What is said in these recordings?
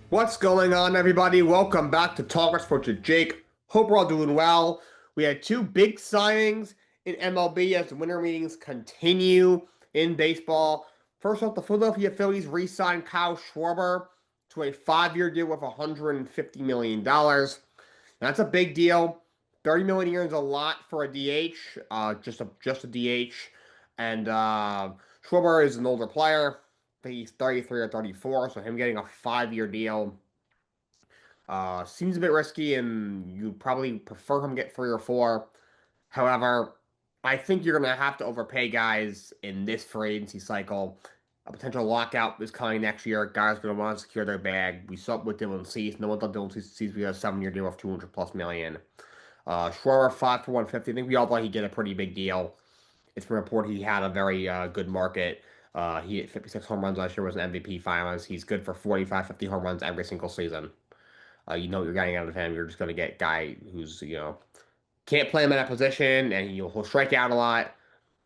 What's going on, everybody? Welcome back to Talkin' Sports with Jake. Hope we're all doing well. We had two big signings in MLB as the winter meetings continue in baseball. First off, the Philadelphia Phillies re-signed Kyle Schwarber to a 5-year deal with $150 million. That's a big deal. 30 million a year is a lot for a DH, just a DH. And Schwarber is an older player. I think he's 33 or 34, so him getting a 5-year deal seems a bit risky, and you'd probably prefer him get 3 or 4. However, I think you're going to have to overpay guys in this free agency cycle. A potential lockout is coming next year. Guys are going to want to secure their bag. We saw it with Dylan Cease. No one thought Dylan Cease would get a 7-year deal of 200 plus million. Schwarber 5 for 150. I think we all thought he'd get a pretty big deal. It's been reported he had a very good market. He hit 56 home runs last year, was an MVP finalist. He's good for 45, 50 home runs every single season. You know what you're getting out of him. You're just going to get a guy who's, can't play him in that position, and he'll strike out a lot,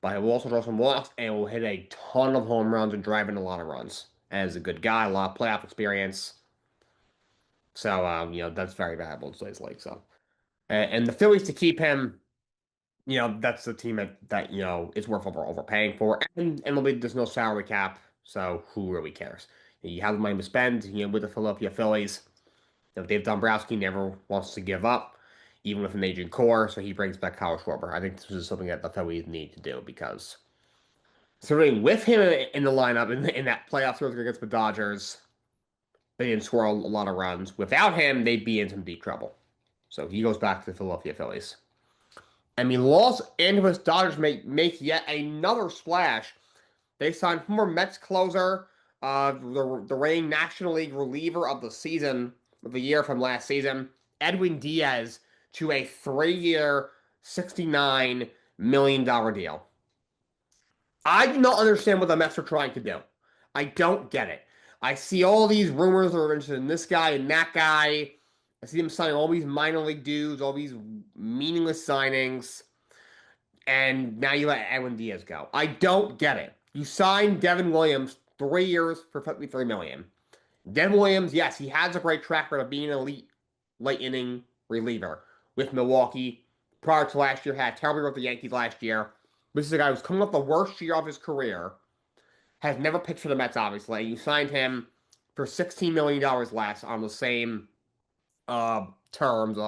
but he will also draw some walks, and will hit a ton of home runs and drive in a lot of runs. And is a good guy, a lot of playoff experience. So, that's very valuable in today's league. So, and the Phillies to keep him, that's the team that is worth overpaying for. And there's no salary cap, so who really cares? You have the money to spend, with the Philadelphia Phillies. Dave Dombrowski never wants to give up, even with an aging core, so he brings back Kyle Schwarber. I think this is something that the Phillies need to do because certainly with him in the lineup in that playoff series against the Dodgers, they didn't score a lot of runs. Without him, they'd be in some deep trouble. So he goes back to the Philadelphia Phillies. And the Los Angeles Dodgers make yet another splash. They signed former Mets closer, the reigning National League reliever of the year from last season, Edwin Diaz, to a 3-year, $69 million deal. I do not understand what the Mets are trying to do. I don't get it. I see all these rumors are interested in this guy and that guy. I see them signing all these minor league dudes, all these meaningless signings, and now you let Edwin Diaz go. I don't get it. You signed Devin Williams 3 years for $53 million. Devin Williams, yes, he has a great track record of being an elite late inning reliever with Milwaukee. Prior to last year, had a terrible year with the Yankees last year. This is a guy who's coming off the worst year of his career, has never pitched for the Mets, obviously. You signed him for $16 million less on the same terms,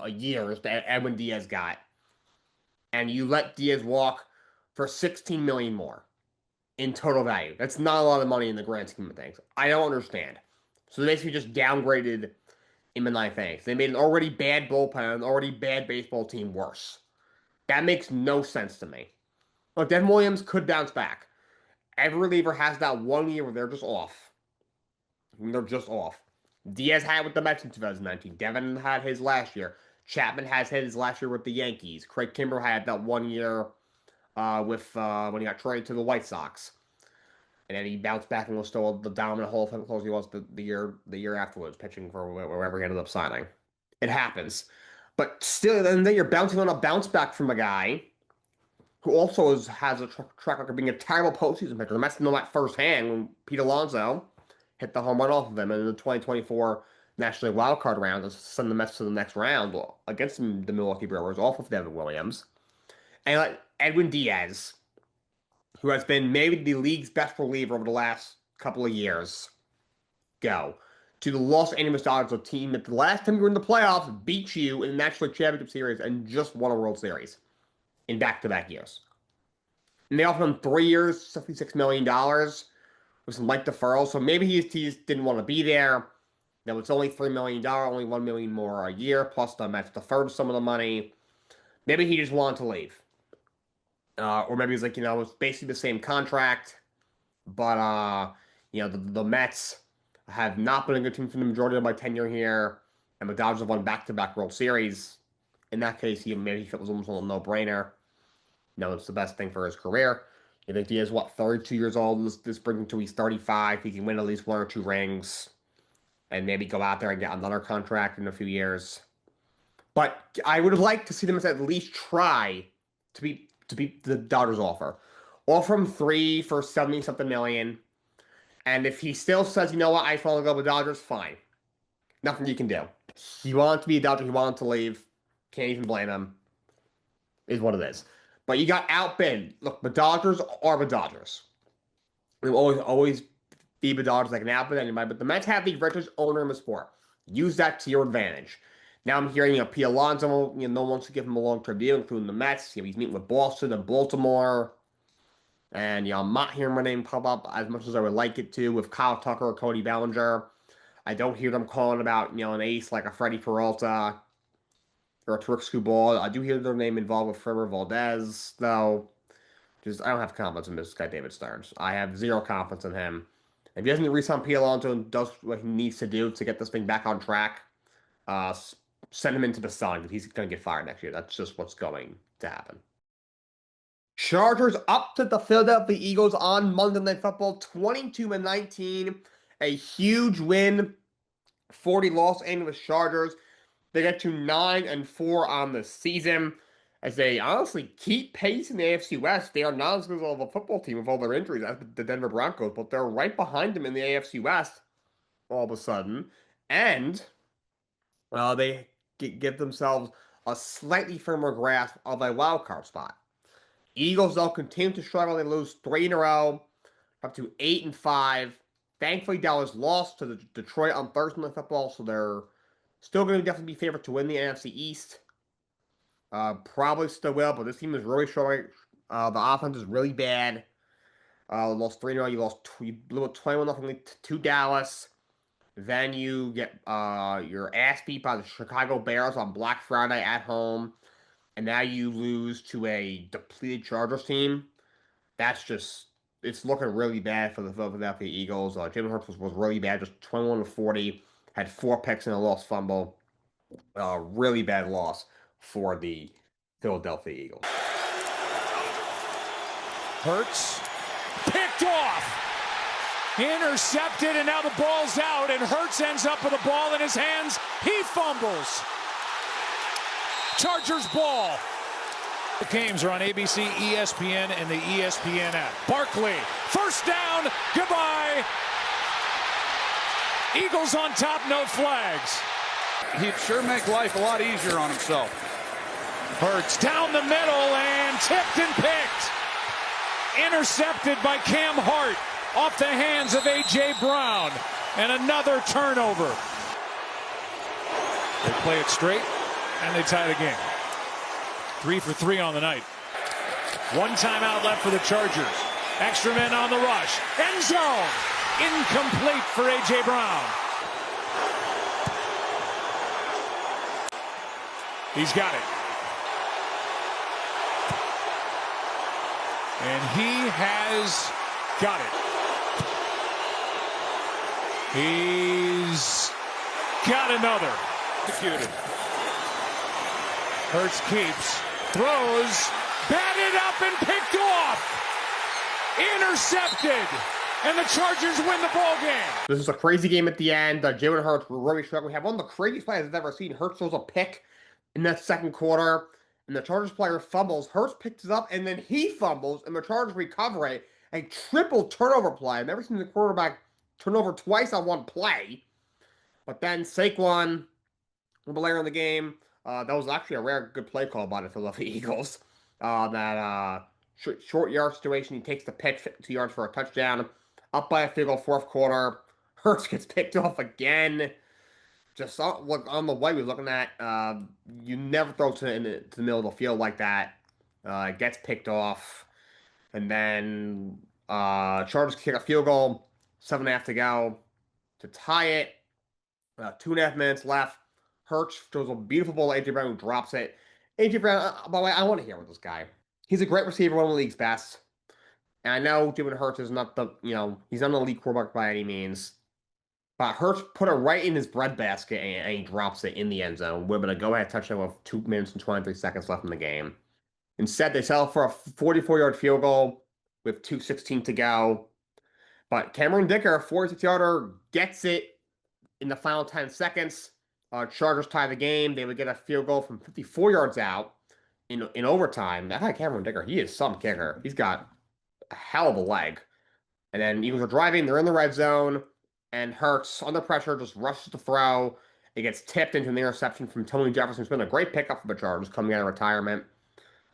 years that Edwin Diaz got. And you let Diaz walk for $16 million more in total value. That's not a lot of money in the grand scheme of things. I don't understand. So they basically just downgraded him in ninth innings. They made an already bad bullpen, an already bad baseball team worse. That makes no sense to me. Look, Devin Williams could bounce back. Every reliever has that 1 year where they're just off. They're just off. Diaz had with the Mets in 2019. Devin had his last year. Chapman has his last year with the Yankees. Craig Kimbrell had that 1 year with when he got traded to the White Sox, and then he bounced back and was still the dominant Hall of Fame closer he was the year afterwards, pitching for wherever he ended up signing. It happens, but still, and then you're bouncing on a bounce back from a guy who also has a track record of being a terrible postseason pitcher. The Mets know that firsthand when Pete Alonso hit the home run off of him in the 2024 National League Wild Card round to send the Mets to the next round against the Milwaukee Brewers off of Devin Williams. And like Edwin Diaz, who has been maybe the league's best reliever over the last couple of years, go to the Los Angeles Dodgers, a team that the last time you were in the playoffs beat you in the National League Championship Series and just won a World Series in back-to-back years. And they offered him 3 years, $66 million with some light deferrals. So maybe he just didn't want to be there. Now it's only $3 million, only $1 million more a year, plus the Mets deferred some of the money. Maybe he just wanted to leave. Or maybe he's like, it's basically the same contract, but the Mets have not been a good team for the majority of my tenure here, and the Dodgers have won back-to-back World Series. In that case, maybe it was almost a no-brainer. It's the best thing for his career. You think he is 32 years old? This brings him to he's 35. He can win at least 1 or 2 rings, and maybe go out there and get another contract in a few years. But I would like to see them at least try to beat the Dodgers offer. Offer him 3 for 70-something million. And if he still says, you know what, I just want to go with Dodgers, fine. Nothing you can do. He wanted to be a Dodger. He wanted to leave. Can't even blame him. Is what it is. But you got outbid. Look, the Dodgers are the Dodgers. They will always be the Dodgers. They can outbid anybody. But the Mets have the richest owner in the sport. Use that to your advantage. Now I'm hearing, Pete Alonso, no one wants to give him a long-term deal, including the Mets. He's meeting with Boston and Baltimore. And, I'm not hearing my name pop up as much as I would like it to with Kyle Tucker or Cody Bellinger. I don't hear them calling about, an ace like a Freddie Peralta or a Tariq Skubal. I do hear their name involved with Framber Valdez, though. I don't have confidence in this guy, David Stearns. I have zero confidence in him. If he doesn't re-sign Pete Alonso and does what he needs to do to get this thing back on track, send him into the sun because he's going to get fired next year. That's just what's going to happen. Chargers up to the Philadelphia Eagles on Monday Night Football, 22-19. A huge win for the Los Angeles Chargers. They get to 9-4 on the season. As they honestly keep pace in the AFC West. They are not as good of a football team with all their injuries as the Denver Broncos, but they're right behind them in the AFC West all of a sudden. And they give themselves a slightly firmer grasp of a wild card spot. Eagles, though, continue to struggle. They lose 3 in a row, up to 8-5. Thankfully, Dallas lost to the Detroit on Thursday Night Football, so they're still going to definitely be favored to win the NFC East. Probably still will, but this team is really struggling. The offense is really bad. Lost 3 in a row. You blew it 21-0 to Dallas. Then you get your ass beat by the Chicago Bears on Black Friday at home. And now you lose to a depleted Chargers team. It's looking really bad for the Philadelphia Eagles. Jalen Hurts was really bad, just 21-40, had 4 picks and a lost fumble. Really bad loss for the Philadelphia Eagles. Hurts picked off. Intercepted, and now the ball's out, and Hurts ends up with the ball in his hands. He fumbles. Chargers ball. The games are on ABC, ESPN, and the ESPN app. Barkley, first down, goodbye. Eagles on top, no flags. He'd sure make life a lot easier on himself. Hurts down the middle and tipped and picked. Intercepted by Cam Hart off the hands of A.J. Brown. And another turnover. They play it straight and they tie the game. 3 for 3 on the night. 1 timeout left for the Chargers. Extra men on the rush. End zone. Incomplete for A.J. Brown. He's got it. And he has got it. He's got another. Executed. Hurts keeps, throws, batted up and picked off. Intercepted. And the Chargers win the ball game. This is a crazy game at the end. Jalen Hurts really struggling. We have one of the craziest plays I've ever seen. Hurts throws a pick in that second quarter, and the Chargers player fumbles. Hurts picks it up, and then he fumbles, and the Chargers recover it. A triple turnover play. I've never seen the quarterback turn over twice on one play. But then Saquon, a little later in the game, that was actually a rare good play call by the Philadelphia Eagles. Short yard situation, he takes the pitch 52 yards for a touchdown. Up by a field goal, fourth quarter. Hurts gets picked off again. Just on the way we're looking at, you never throw to the middle of the field like that. It gets picked off. And then Chargers kick a field goal, 7.5 to go to tie it. 2.5 minutes left. Hurts throws a beautiful ball to A.J. Brown, who drops it. A.J. Brown, by the way, I want to hear with this guy. He's a great receiver, one of the league's best. And I know Jalen Hurts is not he's not an elite quarterback by any means. But Hurts put it right in his breadbasket and he drops it in the end zone. We're going to go ahead touchdown with 2 minutes and 23 seconds left in the game. Instead, they settle for a 44-yard field goal with 2:16 to go. But Cameron Dicker, a 46-yarder, gets it in the final 10 seconds. Chargers tie the game. They would get a field goal from 54 yards out in overtime. That guy, Cameron Dicker, he is some kicker. He's got a hell of a leg. And then Eagles are driving, they're in the red zone, and Hurts, under pressure, just rushes to throw. It gets tipped into an interception from Tony Jefferson. It's been a great pickup for the Chargers coming out of retirement.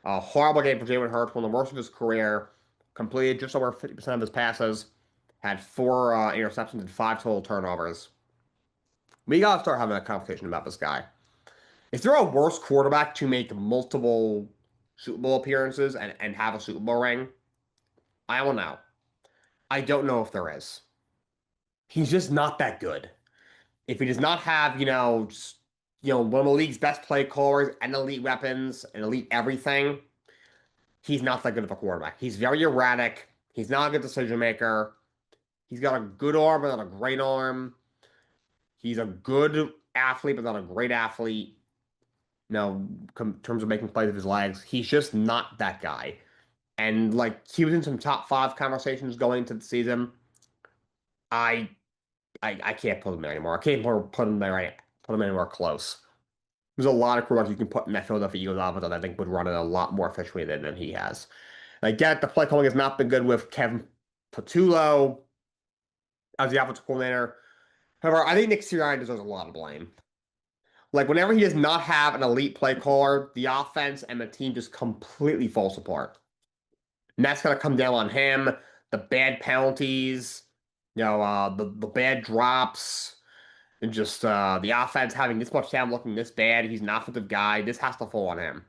A horrible game for Jalen Hurts, one of the worst of his career. Completed just over 50% of his passes. Had 4 interceptions and 5 total turnovers. We gotta start having a conversation about this guy. Is there a worse quarterback to make multiple Super Bowl appearances and have a Super Bowl ring? I don't know. I don't know if there is. He's just not that good. If he does not have, one of the league's best play callers and elite weapons and elite everything, he's not that good of a quarterback. He's very erratic. He's not a good decision maker. He's got a good arm, but not a great arm. He's a good athlete, but not a great athlete. In terms of making plays with his legs, he's just not that guy. And like he was in some top 5 conversations going into the season. I I can't put him there anymore. I can't put him there. Put him anywhere close. There's a lot of quarterbacks you can put in that Philadelphia Eagles offense that I think would run it a lot more efficiently than he has. And I get the play calling has not been good with Kevin Patullo as the offensive coordinator. However, I think Nick Sirianni deserves a lot of blame. Like whenever he does not have an elite play caller, the offense and the team just completely falls apart. And that's gonna come down on him. The bad penalties, the bad drops, and just the offense having this much talent looking this bad. He's an offensive guy. This has to fall on him.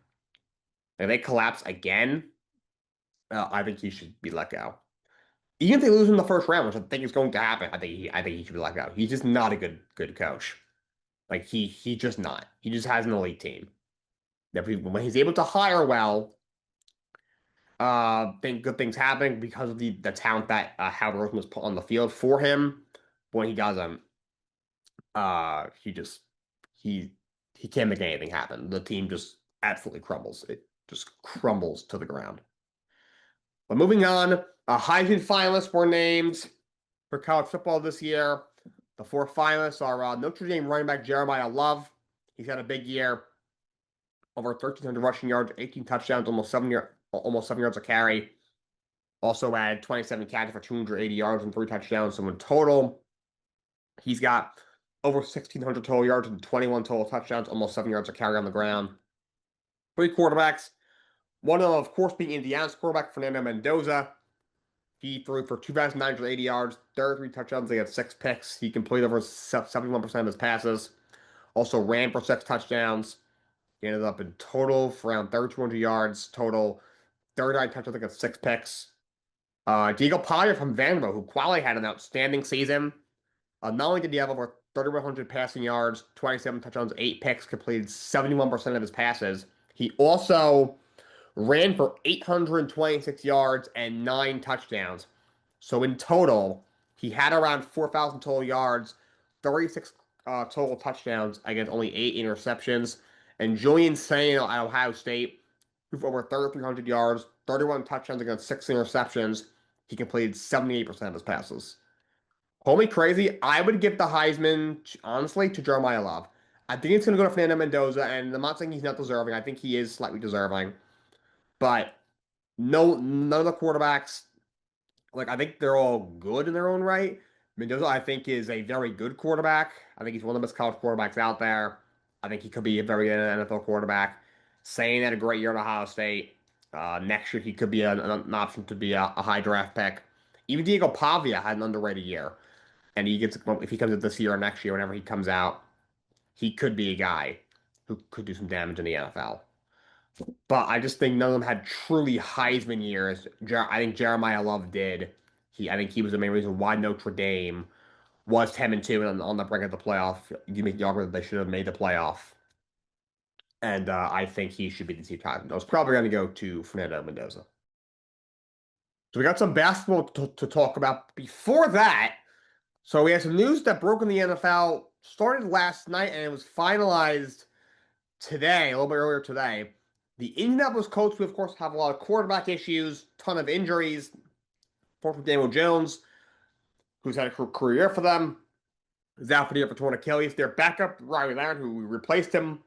If they collapse again, I think he should be let go. Even if they lose in the first round, which I think is going to happen, I think he should be let go. He's just not a good coach. Like he just not. He just has an elite team. When he's able to hire well, think good things happen because of the talent that Howard Roseman was put on the field for him. But when he doesn't, he just he can't make anything happen. The team just absolutely crumbles. It just crumbles to the ground. But moving on, Heisman finalists were named for college football this year. The 4 finalists are Notre Dame running back Jeremiah Love. He's had a big year, over 1,300 rushing yards, 18 touchdowns, almost 7 yards a carry. Also had 27 catches for 280 yards and 3 touchdowns. So in total, he's got over 1,600 total yards and 21 total touchdowns, almost 7 yards a carry on the ground. 3 quarterbacks. One of course, being Indiana's quarterback, Fernando Mendoza. He threw for 2,980 yards, 33 touchdowns. They had 6 picks. He completed over 71% of his passes. Also ran for 6 touchdowns. He ended up in total for around 3,200 yards total, 39 touchdowns, I think 6 picks. Diego Paglia from Vanderbilt, who quietly had an outstanding season. Not only did he have over 3,100 passing yards, 27 touchdowns, 8 picks, completed 71% of his passes. He also ran for 826 yards and 9 touchdowns. So in total, he had around 4,000 total yards, 36 total touchdowns against only 8 interceptions. And Julian Sain at Ohio State, who for over 3,300 yards, 31 touchdowns against 6 interceptions. He completed 78% of his passes. Call me crazy. I would give the Heisman, honestly, to Jeremiah Love. I think it's going to go to Fernando Mendoza, and I'm not saying he's not deserving. I think he is slightly deserving. But none of the quarterbacks, like, I think they're all good in their own right. Mendoza, I think, is a very good quarterback. I think he's one of the best college quarterbacks out there. I think he could be a very good NFL quarterback. Sain had a great year at Ohio State. Next year, he could be an option to be a high draft pick. Even Diego Pavia had an underrated year. And if he comes out this year or next year, whenever he comes out, he could be a guy who could do some damage in the NFL. But I just think none of them had truly Heisman years. I think Jeremiah Love did. I think he was the main reason why Notre Dame was 10-2 and on the brink of the playoff. You make the argument that they should have made the playoff. And I think he should be the team captain. I was probably going to go to Fernando Mendoza. So we got some basketball to talk about. Before that, so we had some news that broke in the NFL, started last night, and it was finalized today, a little bit earlier today. The Indianapolis Colts, who of course have a lot of quarterback issues, ton of injuries. Fortunately, Daniel Jones, who's had a career year for them, is out for the year for torn Achilles. Their backup, Riley Leonard, who replaced him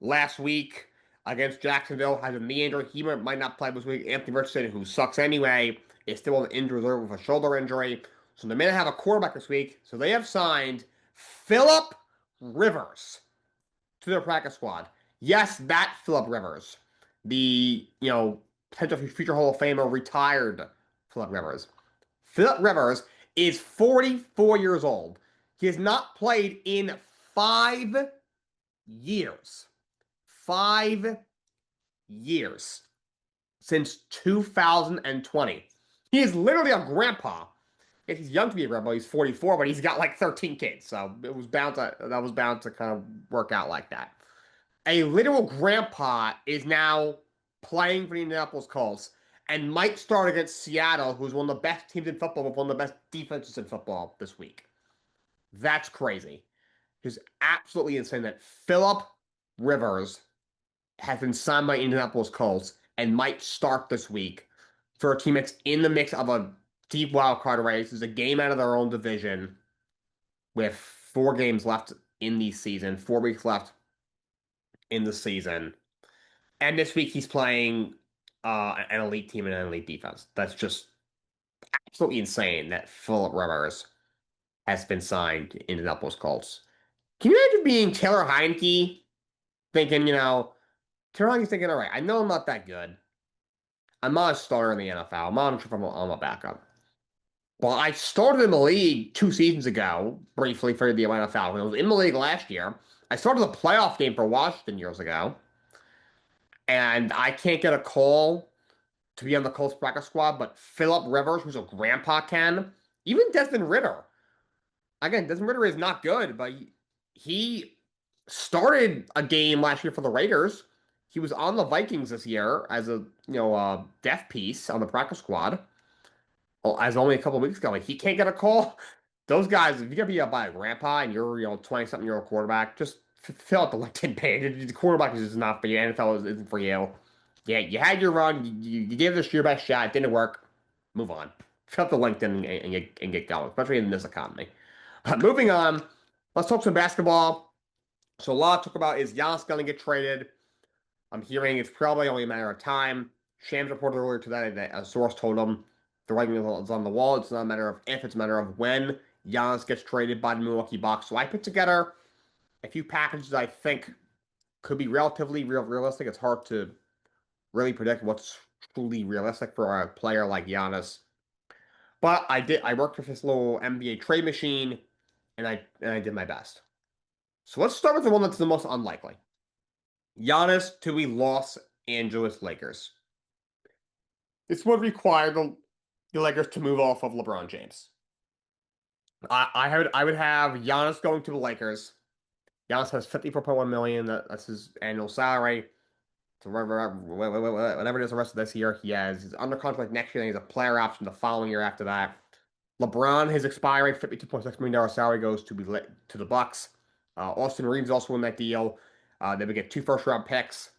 last week against Jacksonville, has a knee injury. He might not play this week. Anthony Richardson, who sucks anyway, is still on the injury reserve with a shoulder injury. So they may not have a quarterback this week. So they have signed Philip Rivers to their practice squad. Yes, that Philip Rivers. The, potential future Hall of Famer retired Philip Rivers. Philip Rivers is 44 years old. He has not played in 5 years. 5 years since 2020. He is literally a grandpa. He's young to be a grandpa. He's 44, but he's got like 13 kids. So that was bound to kind of work out like that. A literal grandpa is now playing for the Indianapolis Colts and might start against Seattle, who's one of the best teams in football with one of the best defenses in football this week. That's crazy. It's absolutely insane that Philip Rivers has been signed by Indianapolis Colts and might start this week for a team that's in the mix of a deep wild card race. It's a game out of their own division with 4 games left in the season, 4 weeks left in the season. And this week he's playing an elite team and an elite defense. That's just absolutely insane that Philip Rivers has been signed to Indianapolis Colts. Can you imagine being Taylor Heineke thinking, Taylor Heineke's thinking, all right, I know I'm not that good. I'm not a starter in the NFL. I'm not sure if I'm a backup. Well, I started in the league 2 seasons ago, briefly for the Atlanta Falcons. I was in the league last year. I started a playoff game for Washington years ago. And I can't get a call to be on the Colts practice squad, but Philip Rivers, who's a grandpa, can. Even Desmond Ridder. Again, Desmond Ridder is not good, but he started a game last year for the Raiders. He was on the Vikings this year as a death piece on the practice squad. As only a couple of weeks ago, like he can't get a call. Those guys, if you're gonna be up by a grandpa and you're 20-something-year-old quarterback, just fill out the LinkedIn page. The quarterback is just not for you. NFL isn't for you. Yeah, you had your run. You gave this your best shot. It didn't work. Move on. Fill out the LinkedIn and get going, especially in this economy. Moving on, let's talk some basketball. So a lot to talk about is Giannis going to get traded. I'm hearing it's probably only a matter of time. Shams reported earlier today that a source told him the writing is on the wall. It's not a matter of if, it's a matter of when Giannis gets traded by the Milwaukee Bucks. So I put together a few packages I think could be relatively realistic. It's hard to really predict what's truly realistic for a player like Giannis. But I worked with this little NBA trade machine, and I did my best. So let's start with the one that's the most unlikely. Giannis to the Los Angeles Lakers. This would require the Lakers to move off of LeBron James. I would have Giannis going to the Lakers. Giannis has $54.1 million. That's his annual salary. So whatever it is the rest of this year, he's under contract next year, and he has a player option the following year after that. LeBron, his expiring $52.6 million salary goes to the Bucks. Austin Reeves also in that deal. They would get 2 first-round picks.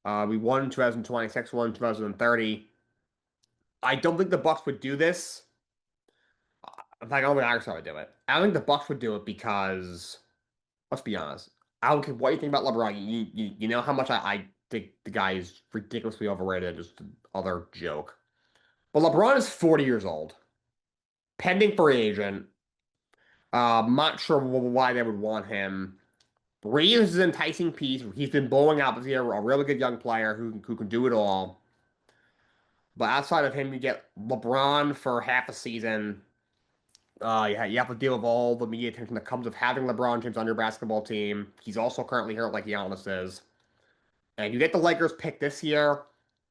We won in 2026, won in 2030. I don't think the Bucks would do this. In fact, I don't think Arkansas would do it. I don't think the Bucks would do it because, let's be honest, I don't care what you think about LeBron. You know how much I think the guy is ridiculously overrated. Just another joke. But LeBron is 40 years old, pending free agent. Not sure why they would want him. Reeves is an enticing piece. He's been blowing out this year. A really good young player who can do it all. But outside of him, you get LeBron for half a season. You have to deal with all the media attention that comes with having LeBron James on your basketball team. He's also currently hurt like Giannis is. And you get the Lakers pick this year.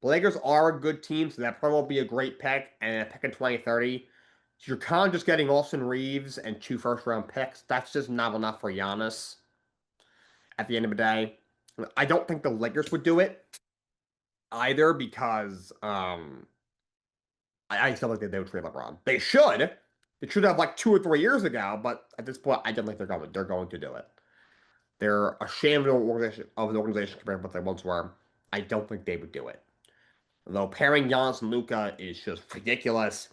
The Lakers are a good team, so that probably won't be a great pick. And a pick in 2030. So you're kind of just getting Austin Reeves and 2 first-round picks. That's just not enough for Giannis at the end of the day. I don't think the Lakers would do it either because I still think they would trade LeBron. They should. They should have like 2 or 3 years ago, but at this point, I don't think they're going to do it. They're a sham of an organization compared to what they once were. I don't think they would do it. Though pairing Giannis and Luka is just ridiculous.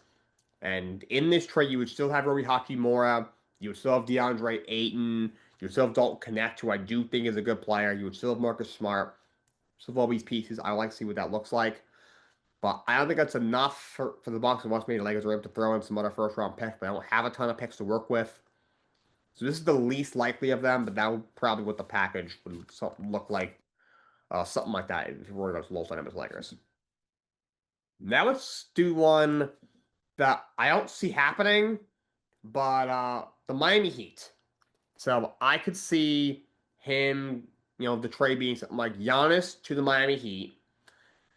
And in this trade, you would still have Rui Hachimura. You would still have DeAndre Ayton. You would still have Dalton Connect, who I do think is a good player. You would still have Marcus Smart. Still have all these pieces. I would like to see what that looks like. But I don't think that's enough for the Bucks. Once maybe the Lakers are able to throw in some other first round picks, but I don't have a ton of picks to work with. So this is the least likely of them, but that would probably what the package would look like. Something like that if we're going to Los Angeles Lakers. Now let's do one that I don't see happening, but the Miami Heat. So I could see him, the trade being something like Giannis to the Miami Heat.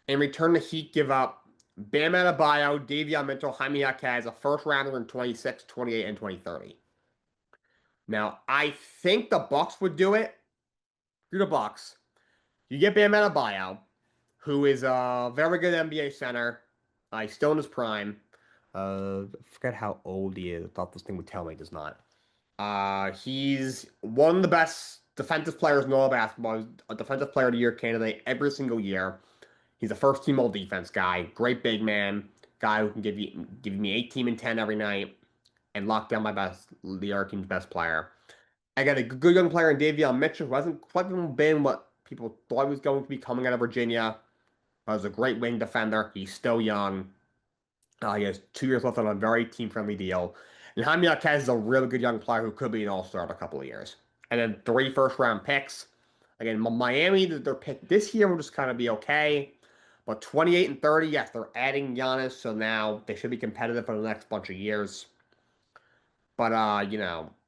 In return, the Heat give up Bam Adebayo, Davion Mitchell, Jaime Jaquez, a first rounder in 26, 28, and 2030. Now, I think the Bucks would do it. You're the Bucks. You get Bam Adebayo, who is a very good NBA center. He's still in his prime. I forget how old he is. I thought this thing would tell me. It does not. He's one of the best defensive players in all of basketball. He's a defensive player of the year candidate every single year. He's a first team all defense guy. Great big man. Guy who can give me 18 and 10 every night and lock down the other team's best player. I got a good young player in Davion Mitchell who hasn't quite been what people thought he was going to be coming out of Virginia. He's a great wing defender. He's still young. He has 2 years left on a very team-friendly deal. And Jaime Jaquez is a really good young player who could be an all-star in a couple of years. And then 3 first-round picks. Again, Miami, their pick this year will just kind of be okay. But 28 and 30, yes, they're adding Giannis, so now they should be competitive for the next bunch of years. But,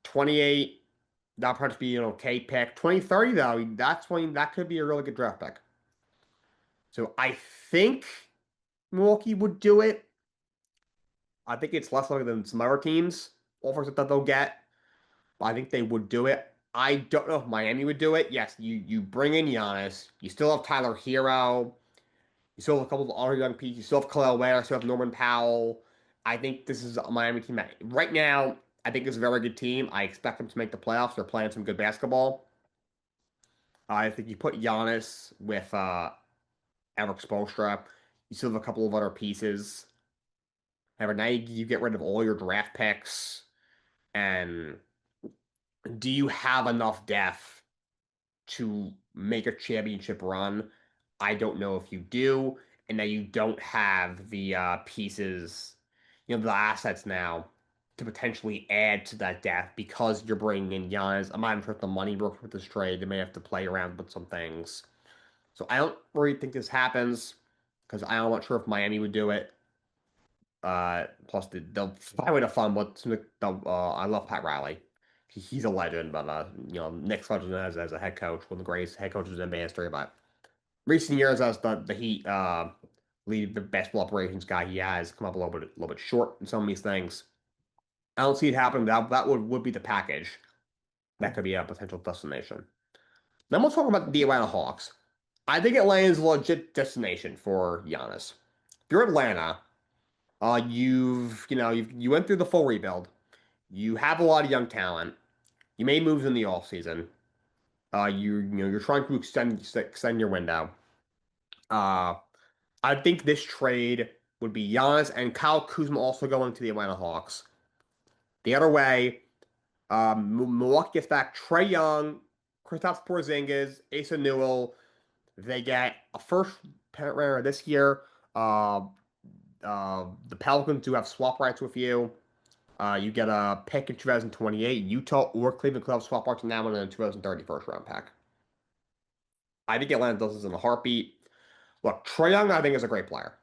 28, that'll probably be an okay pick. 2030, though, that could be a really good draft pick. So I think Milwaukee would do it. I think it's less likely than some other teams offers that they'll get. But I think they would do it. I don't know if Miami would do it. Yes, you bring in Giannis. You still have Tyler Hero. You still have a couple of other young pieces. You still have Khalil Ware. You still have Norman Powell. I think this is a Miami team that, right now, I think it's a very good team. I expect them to make the playoffs. They're playing some good basketball. I think you put Giannis with Eric Spoelstra. You still have a couple of other pieces. However, now you get rid of all your draft picks. And do you have enough depth to make a championship run? I don't know if you do. And now you don't have the pieces, the assets now to potentially add to that depth because you're bringing in Giannis. I'm not even sure if the money works with this trade. They may have to play around with some things. So I don't really think this happens because I'm not sure if Miami would do it. Plus, they'll find way to fun, but I love Pat Riley. He's a legend, but Nick Sledgen as a head coach, one of the greatest head coaches in NBA history. But recent years as the Heat lead the basketball operations guy, he has come up a little bit short in some of these things. I don't see it happening. That would be the package. That could be a potential destination. Then we'll talk about the Atlanta Hawks. I think Atlanta is a legit destination for Giannis. If you're Atlanta, you went through the full rebuild. You have a lot of young talent. You made moves in the offseason. You're trying to extend your window. I think this trade would be Giannis and Kyle Kuzma also going to the Atlanta Hawks. The other way, Milwaukee gets back Trae Young, Kristaps Porzingis, Asa Newell. They get a first pennant runner this year. The Pelicans do have swap rights with you. You get a pick in 2028. Utah or Cleveland could have swap rights now and then a 2030 first round pick. I think Atlanta does this in a heartbeat. Look, Trae Young, I think, is a great player.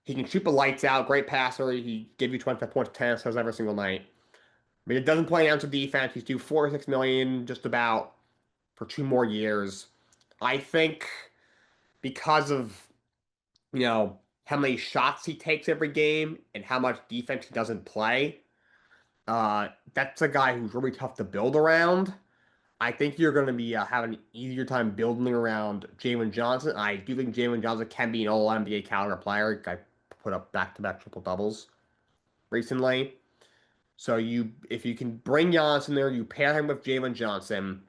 He can shoot the lights out, great passer. He give you 25 points, 10 assists every single night. I mean, it doesn't play an ounce of defense. He's due $4 or $6 million just about for 2 more years. I think because of how many shots he takes every game and how much defense he doesn't play, that's a guy who's really tough to build around. I think you're going to be having an easier time building around Jalen Johnson. I do think Jalen Johnson can be an all-NBA caliber player. Guy put up back-to-back triple-doubles recently. So if you can bring Giannis in there, you pair him with Jalen Johnson.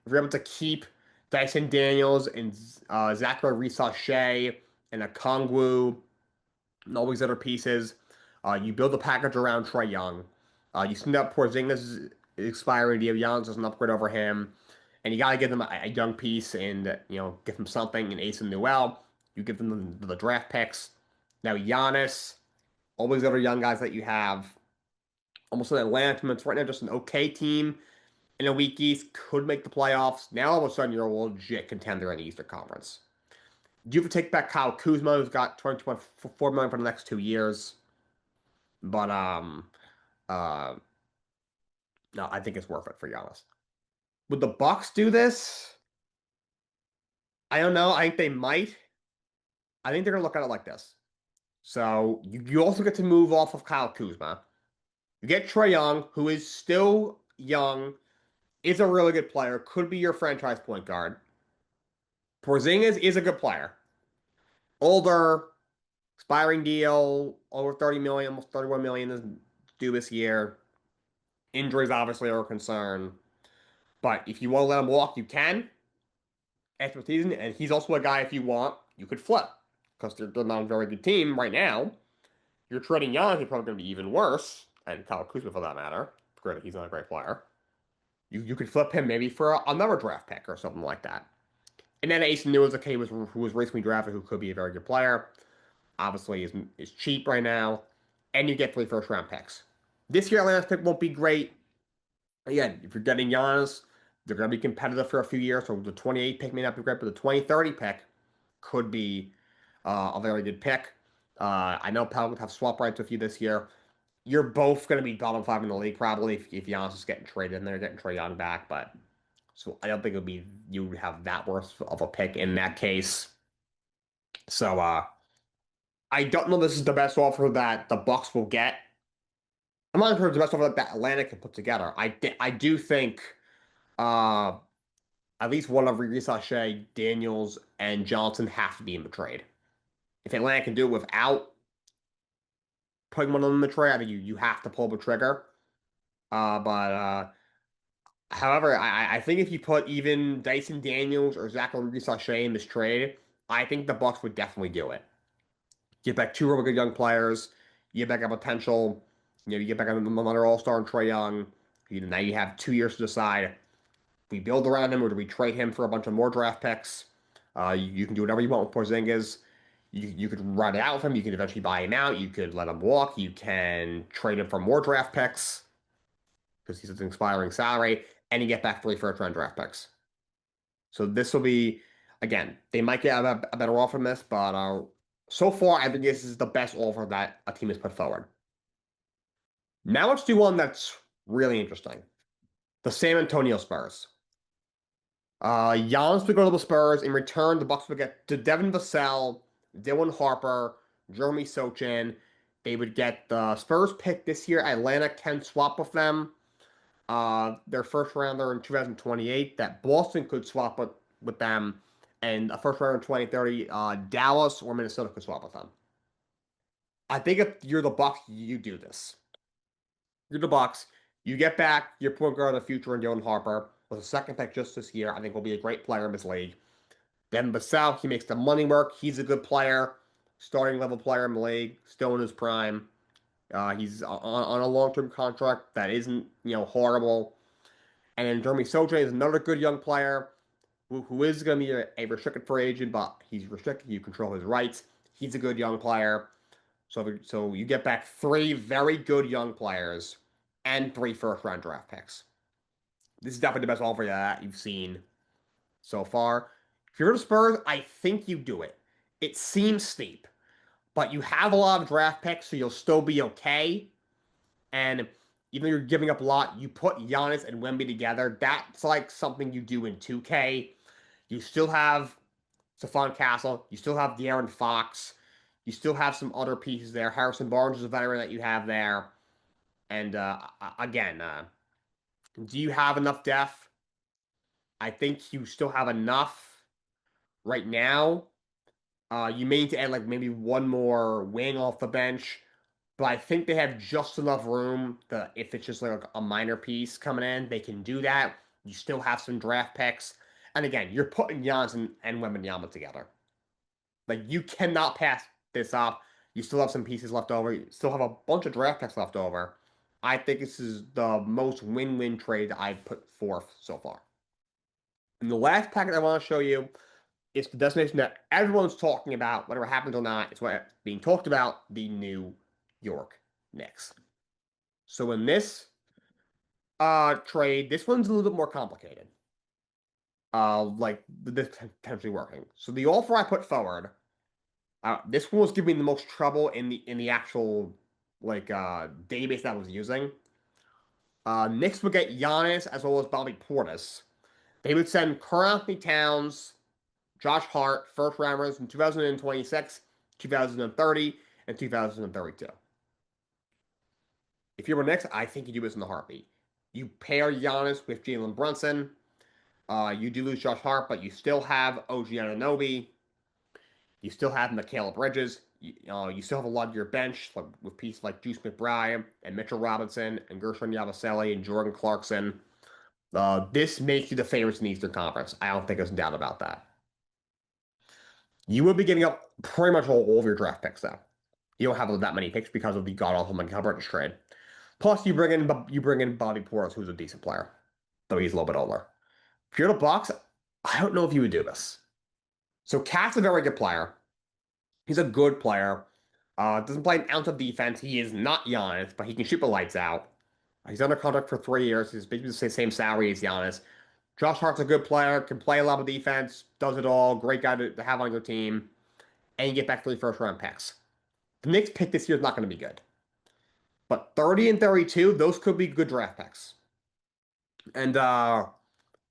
If you're able to keep Dyson Daniels and Zachary Reese-Shea and Okongwu and all these other pieces, you build a package around Trae Young. You send up Porzingis' expiring deal. Giannis is an upgrade over him. And you got to give them a young piece and, give them something in Asa Newell. You give them the draft picks. Now, Giannis, all these other young guys that you have, almost an Atlanta team that's right now just an okay team in a weak East, could make the playoffs. Now, all of a sudden, you're a legit contender in the Eastern Conference. Do you have to take back Kyle Kuzma, who's got $22.4 million for the next 2 years? But uh, no, I think it's worth it for Giannis. Would the Bucks do this? I don't know. I think they might. I think they're gonna look at it like this. So you also get to move off of Kyle Kuzma. You get Trae Young, who is still young, is a really good player, could be your franchise point guard. Porzingis is a good player. Older, expiring deal, over 30 million, almost 31 million is due this year. Injuries obviously are a concern. But if you want to let him walk, you can after the season. And he's also a guy, if you want, you could flip. Because they're not a very good team right now. You're trading Giannis, he's probably going to be even worse. And Kyle Kuzma, for that matter. Granted, he's not a great player. You could flip him maybe for another draft pick or something like that. And then Ace New is a kid who was recently drafted, who could be a very good player. Obviously, is cheap right now. And you get 3 first-round picks. This year, Atlanta's pick won't be great. Again, if you're getting Giannis, they're going to be competitive for a few years. So the 28 pick may not be great, but the 2030 pick could be a very good pick. I know Pelicans have swap rights with you this year. You're both going to be bottom 5 in the league probably if Giannis is getting traded and they're getting Trae Young back. But so I don't think it would be you would have that worse of a pick in that case. So I don't know this is the best offer that the Bucks will get. I'm not sure it's the best offer that Atlanta can put together. I do think uh, at least one of Reese Shea, Daniels, and Johnson have to be in the trade. If Atlanta can do it without putting one of them in the trade, I think you have to pull the trigger. But however, I think if you put even Dyson Daniels or Zach Shea in this trade, I think the Bucks would definitely do it. Get back 2 really good young players. You get back a potential, you get back another All-Star and Trae Young. Now you have 2 years to decide. We build around him, or do we trade him for a bunch of more draft picks? You can do whatever you want with Porzingis. You could run it out with him. You can eventually buy him out. You could let him walk. You can trade him for more draft picks because he's an expiring salary, and you get back 3 first-round draft picks. So this will be, again, they might get a better offer from this, but so far, I think this is the best offer that a team has put forward. Now let's do one that's really interesting. The San Antonio Spurs. Giannis would go to the Spurs. In return, the Bucks would get to Devin Vassell, Dylan Harper, Jeremy Sochan. They would get the Spurs pick this year. Atlanta can swap with them. Their first rounder in 2028 that Boston could swap with them. And a first rounder in 2030, Dallas or Minnesota could swap with them. I think if you're the Bucks, you do this. You're the Bucks. You get back your point guard of the future in Dylan Harper with a second pick just this year. I think will be a great player in this league. Then Vassell, he makes the money work. He's a good player, starting level player in the league, still in his prime. He's on a long-term contract that isn't horrible. And then Jeremy Sochan is another good young player who is going to be a restricted free agent, but he's restricted. You control his rights. He's a good young player. So you get back 3 very good young players and 3 first-round draft picks. This is definitely the best offer that you've seen so far. If you're the Spurs, I think you do it. It seems steep, but you have a lot of draft picks, so you'll still be okay. And even though you're giving up a lot, you put Giannis and Wemby together. That's like something you do in 2K. You still have Stephon Castle. You still have De'Aaron Fox. You still have some other pieces there. Harrison Barnes is a veteran that you have there. And again, do you have enough depth? I think you still have enough right now. You may need to add like maybe one more wing off the bench, but I think they have just enough room that if it's just like a minor piece coming in, they can do that. You still have some draft picks. And again, you're putting Giannis and Wembanyama together. Like, you cannot pass this off. You still have some pieces left over. You still have a bunch of draft picks left over. I think this is the most win-win trade I've put forth so far. And the last packet I want to show you It's the destination that everyone's talking about, whether it happens or not. It's what being talked about, the New York Knicks. So in this trade, this one's a little bit more complicated. Like this potentially working. So the offer I put forward, this one was giving me the most trouble in the actual like database that I was using. Knicks would get Giannis as well as Bobby Portis. They would send Karl Anthony Towns, Josh Hart, first rounders in 2026, 2030, and 2032. If you were Knicks, I think you do this in the heartbeat. You pair Giannis with Jalen Brunson. You do lose Josh Hart, but you still have OG Anunoby. You still have Mikal Bridges. You still have a lot of your bench with pieces like Juice McBride and Mitchell Robinson and Gershon Yabusele and Jordan Clarkson. This makes you the favorites in the Eastern Conference. I don't think there's a doubt about that. You will be giving up pretty much all of your draft picks, though. You don't have that many picks because of the god-awful Mikal Bridges trade. Plus, you bring in Bobby Portis, who's a decent player, though he's a little bit older. If you're the Bucks, I don't know if you would do this. So Cat's a very good player. He's a good player. Doesn't play an ounce of defense. He is not Giannis, but he can shoot the lights out. He's under contract for 3 years. He's basically the same salary as Giannis. Josh Hart's a good player, can play a lot of defense, does it all. Great guy to have on your team. And you get back 3 first-round picks. The Knicks pick this year is not going to be good. But 30 and 32, those could be good draft picks. And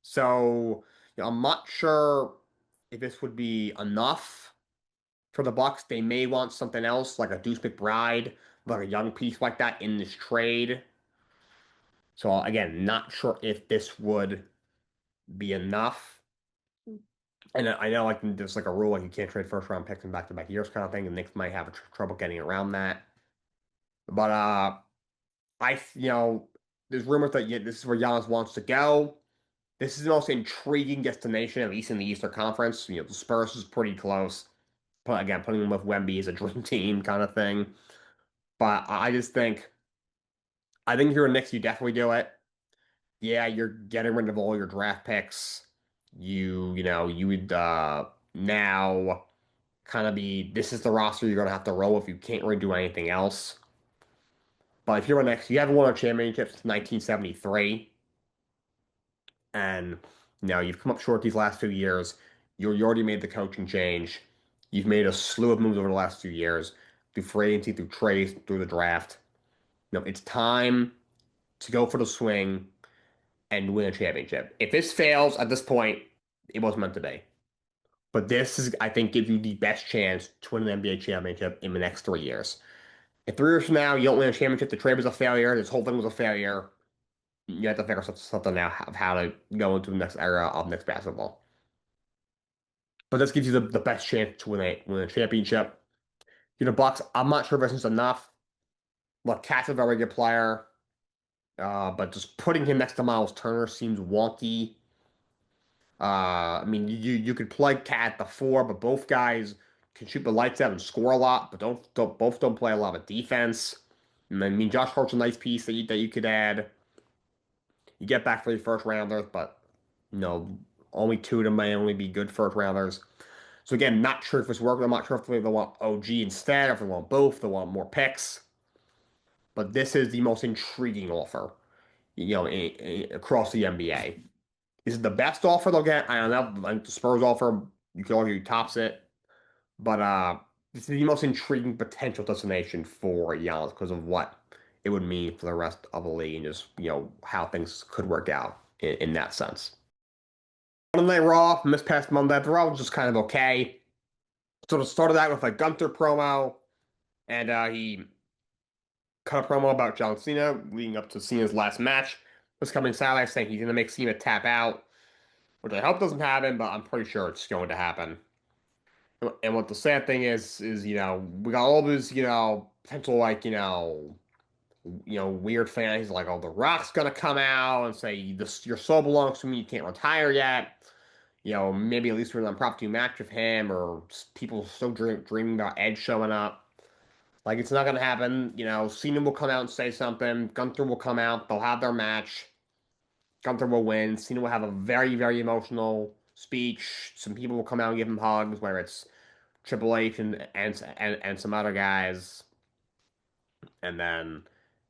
so I'm not sure if this would be enough for the Bucks. They may want something else, like a Deuce McBride, like a young piece like that in this trade. So again, not sure if this would be enough. And I know like there's like a rule like you can't trade first round picks in back-to-back years kind of thing. The Knicks might have trouble getting around that. But there's rumors that this is where Giannis wants to go. This is the most intriguing destination, at least in the Eastern Conference. The Spurs is pretty close. But again, putting him with Wemby is a dream team kind of thing. But I think if you're a Knicks, you definitely do it. Yeah, you're getting rid of all your draft picks. You would now kind of be, this is the roster you're going to have to roll if you can't really do anything else. But if you're a Knicks, you haven't won a championship since 1973. And you've come up short these last few years. You already made the coaching change. You've made a slew of moves over the last few years through free agency, through trades, through the draft. It's time to go for the swing and win a championship. If this fails at this point, it wasn't meant to be. But this is, I think, gives you the best chance to win an NBA championship in the next 3 years. If 3 years from now you don't win a championship, the trade was a failure, this whole thing was a failure, you have to figure something out of how to go into the next era of Knicks basketball. But this gives you the best chance to win a championship. Bucks, I'm not sure if this is enough. Look, Cat's a very good player. But just putting him next to Miles Turner seems wonky. You could play Cat at the 4, but both guys can shoot the lights out and score a lot, but both don't play a lot of defense. And Josh Hart's a nice piece that you could add. You get back 3 first rounders, but only 2 of them may only be good first rounders. So again, not sure if it's working. I'm not sure if they want OG instead, or if they want both, they want more picks. But this is the most intriguing offer, across the NBA. Is it the best offer they'll get? I don't know. Like the Spurs offer, you could argue tops it. But this is the most intriguing potential destination for Giannis because of what it would mean for the rest of the league and just, how things could work out in that sense. Monday Night Raw, from this past Monday, the Raw was just kind of okay. Sort of started out with a Gunther promo, and he cut a promo about John Cena leading up to Cena's last match this coming Saturday, saying he's going to make Cena tap out, which I hope doesn't happen, but I'm pretty sure it's going to happen. And what the sad thing is we got all these, potential, weird fans like, oh, The Rock's going to come out and say, your soul belongs to me, you can't retire yet. Maybe at least we're an impromptu match with him, or people still dreaming about Edge showing up. Like, it's not going to happen. Cena will come out and say something. Gunther will come out. They'll have their match. Gunther will win. Cena will have a very, very emotional speech. Some people will come out and give him hugs, whether it's Triple H and some other guys. And then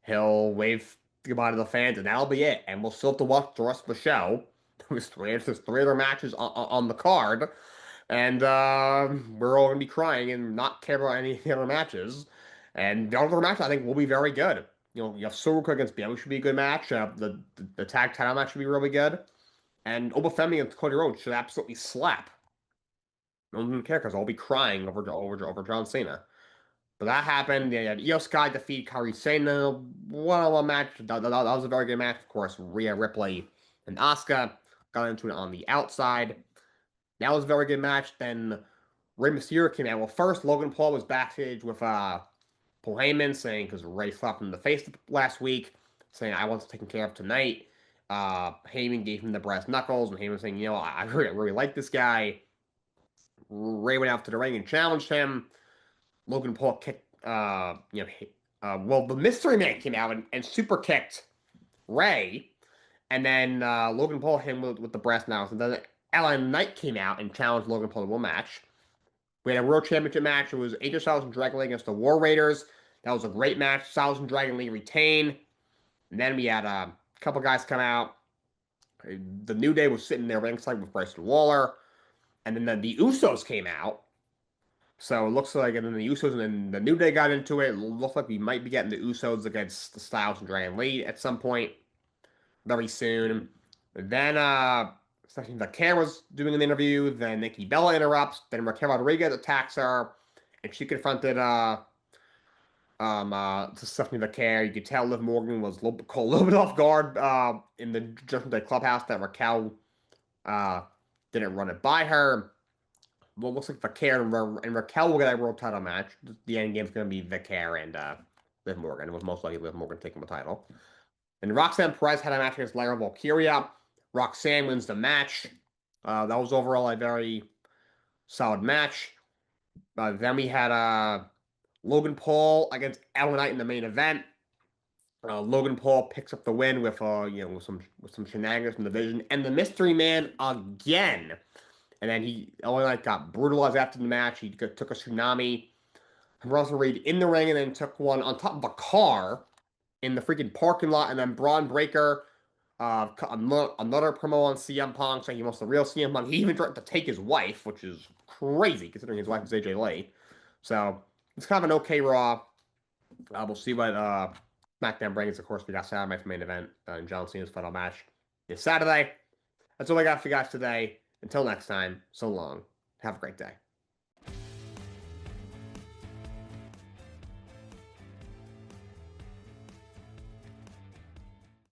he'll wave goodbye to the fans, and that'll be it. And we'll still have to watch the rest of the show. There's three other matches on the card. And we're all going to be crying and not care about any of the other matches. And the other match, I think, will be very good. You have Soroka against Bayley should be a good match. The tag title match should be really good. And Obafemi and Cody Rhodes should absolutely slap. No one care because I'll be crying over John Cena. But that happened. They had Io Sky defeat Kairi Sane. One-on-one match. That was a very good match. Of course, Rhea Ripley and Asuka got into it on the outside. That was a very good match. Then Rey Mysterio came out. Well, first, Logan Paul was backstage with Paul Heyman saying, because Rey slapped him in the face last week, saying, I wasn't taken care of tonight. Heyman gave him the brass knuckles, and Heyman saying, I really like this guy. Rey went out to the ring and challenged him. Logan Paul kicked, well, the Mystery Man came out and super kicked Rey, and then Logan Paul hit him with the brass knuckles, and then LA Knight came out and challenged Logan Paul to one match. We had a World Championship match. It was AJ Styles and Dragon Lee against the War Raiders. That was a great match. Styles and Dragon Lee retain. And then we had a couple guys come out. The New Day was sitting there ringside with Bryson Waller. And then the Usos came out. So it looks like, and then the Usos and then the New Day got into it. It looks like we might be getting the Usos against the Styles and Dragon Lee at some point very soon. Then Stephanie Vaquer was doing an interview. Then Nikki Bella interrupts. Then Raquel Rodriguez attacks her, and she confronted Stephanie Vaquer. You could tell Liv Morgan was a little bit off guard in the Judgment Day clubhouse that Raquel didn't run it by her. Well, it looks like Vaquer and Raquel will get a world title match. The end game's going to be Vaquer and Liv Morgan. It was most likely Liv Morgan taking the title. And Roxanne Perez had a match against Lara Valkyria. Roxanne wins the match. That was overall a very solid match. Then we had Logan Paul against LA Knight in the main event. Logan Paul picks up the win with some shenanigans from the division, and the Mystery Man again. And then LA Knight got brutalized after the match. He took a tsunami. Russell Reed in the ring, and then took one on top of a car in the freaking parking lot. And then Braun Breaker cut another promo on CM Punk, saying he wants the real CM Punk. He even tried to take his wife, which is crazy considering his wife is AJ Lee. So it's kind of an okay Raw. We'll see what SmackDown brings. Of course, we got Saturday night's main event and John Cena's final match this Saturday. That's all I got for you guys today. Until next time, so long. Have a great day.